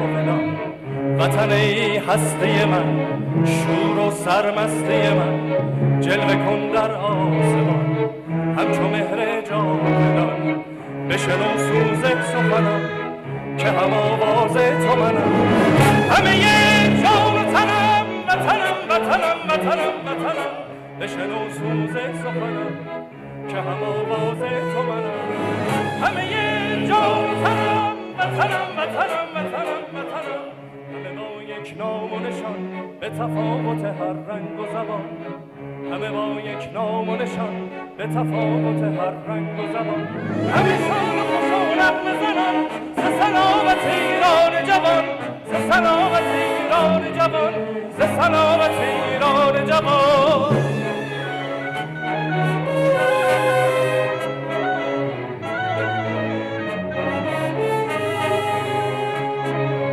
ولان. وطن ای هسته من، شور و سرمسته من، جلوه کن در آسمان همچو مهر جاودان. بشنو سوز سخنم که هم آواز تو منم، همه جان و تنم وطنم وطنم وطنم وطنم. بشنو سوز سخنم که هم آواز تو منم، همه جان و تنم وطنم وطنم وطنم وطنم. همه با یک نام و نشان به تفاوت هر رنگ و زبان، همه با یک نام و نشان به تفاوت هر رنگ و زبان. همه شان و خشونت بزنم ز سلامت ایران جوان، ز سلامت ایران جوان، ز سلامت ایران جوان.